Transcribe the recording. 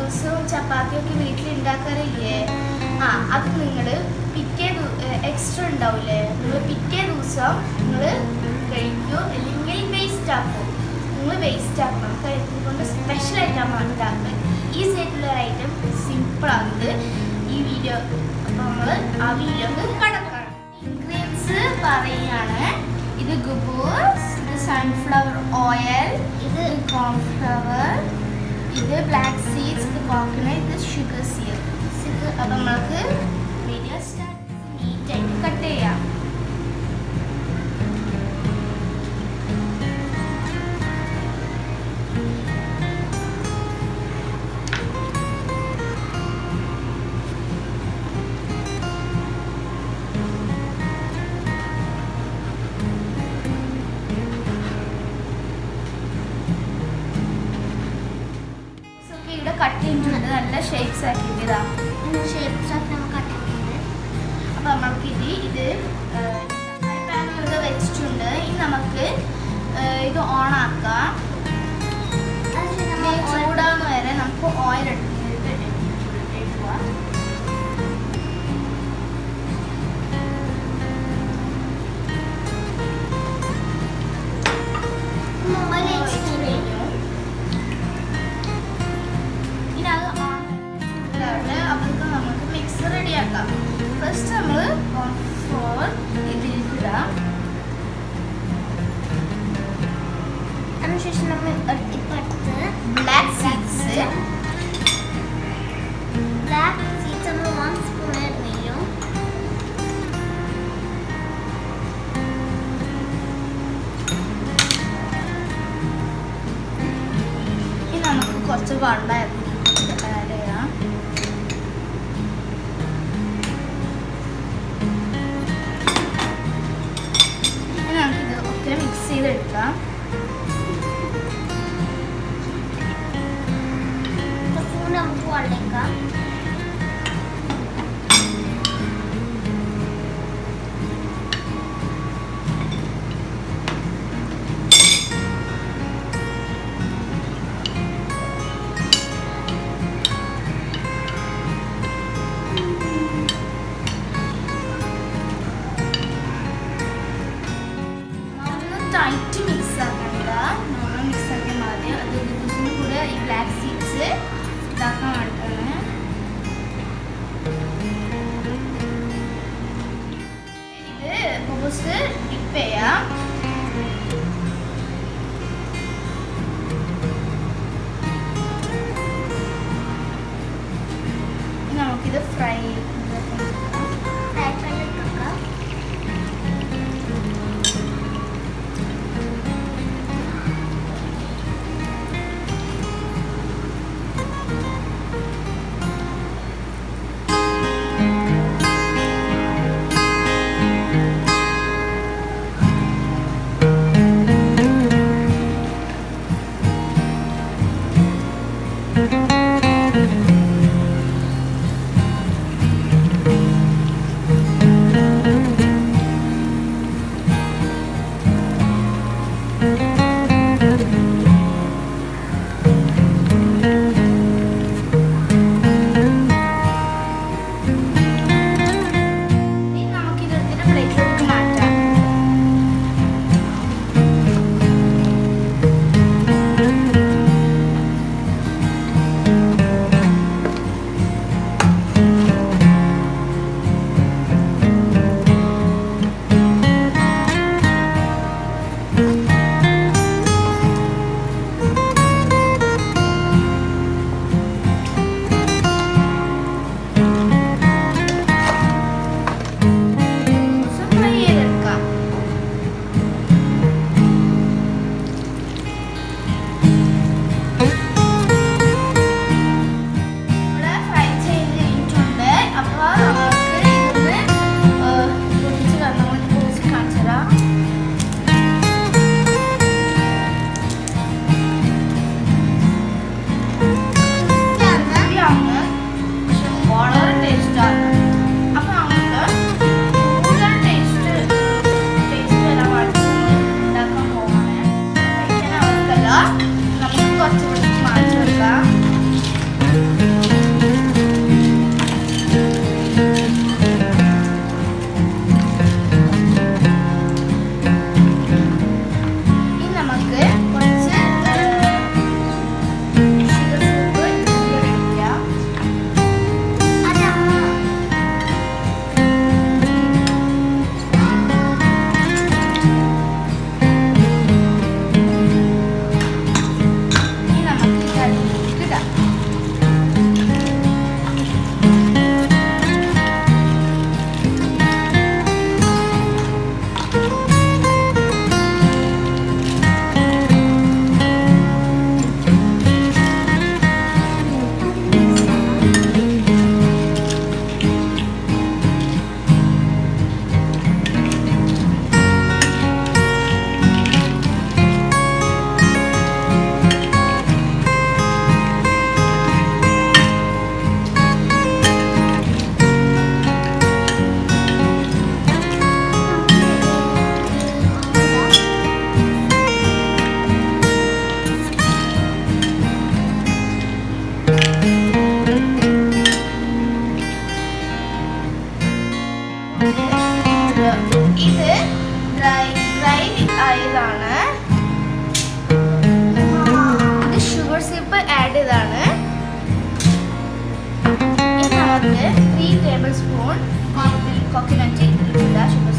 നൂഡിൽസും ചപ്പാത്തിയും ഒക്കെ വീട്ടിലുണ്ടാക്കാറില്ലേ? അത് നിങ്ങൾ എക്സ്ട്രാ ഉണ്ടാവില്ലേ, നിങ്ങൾ പിറ്റേ ദിവസം നിങ്ങൾ കഴിക്കൂ, അല്ലെങ്കിൽ വേസ്റ്റ് ആക്കും. നിങ്ങൾ വേസ്റ്റ് ആക്കണം. കൊണ്ട് സ്പെഷ്യൽ ഐറ്റമാണ് ഉണ്ടാക്കുക. ഈസി ആയിട്ടുള്ള ഐറ്റം, സിമ്പിളാകുന്നത് ഈ വീഡിയോ. അപ്പോൾ നമ്മൾ ആ വീഡിയോക്ക് കടക്കണം. ഇൻഗ്രീഡിയൻസ് പറയുകയാണ്. ഇത് ഗുബൂസ്, ഇത് സൺഫ്ലവർ ഓയിൽ, ഇത് കോൺഫ്ലവർ, ഇത് ബ്ലാക്ക് സീഡ്സ്, ഇത് കോക്കനട്ട്, ഇത് ഷുഗർ സീഡ്. അപ്പം നമ്മൾക്ക് വീഡിയോ സ്റ്റാർട്ട് നീറ്റായിട്ട് കട്ട് ചെയ്യാം. കട്ട് ചെയ്തിട്ടുണ്ട്, നല്ല ഷേപ്സ് ആക്കിയിട്ട് ഇതാ ഷേപ്സ് ആക്കി നമ്മൾ കട്ട് ചെയ്തിട്ടുണ്ട്. അപ്പോൾ നമ്മൾക്ക് ഇത് പാൻ വെച്ചിട്ടുണ്ട്. ഇനി നമുക്ക് ഇത് ഓൺ ആക്കാം. ചൂടാവുന്ന വരെ നമുക്ക് ഓയിൽ എടുക്കുക. റെഡിയാക്കാം. ഫസ്റ്റ് നമ്മൾ കോൺഫ്ലോർ ഇതിലേക്ക് ഇടാം. അതിനുശേഷം നമ്മൾ ബ്ലാക്ക് സീഡ്സ് നമ്മൾ 1 സ്പൂൺ ഇടുന്നു. ഇനി നമുക്ക് കുറച്ച് വെള്ളം ആഡ് ചെയ്യാം. മിക്സ് ചെയ്തെടുക്കാം. നമുക്ക് വെള്ളേക്കാം. ടൈറ്റ് മിക്സ് ആക്കണ്ട, നോർമൽ മിക്സ് ആക്കിയാൽ മതി. അത് ഗുബൂസിൻ്റെ കൂടെ ഈ ബ്ലാക്ക് സീഡ്സ് ഇതാക്കാൻ വേണ്ടിയിട്ടാണ്. ഇടാം. ഇത് ഡ്രൈ ആയതാണ്. ഇത് ഷുഗർ സിറപ്പ് ആഡ് ചെയ്താണ്. ഇനി നമുക്ക് 3 ടേബിൾ സ്പൂൺ കോക്കനട്ട് ഇട്ടിട്ടുള്ള ഷുഗർ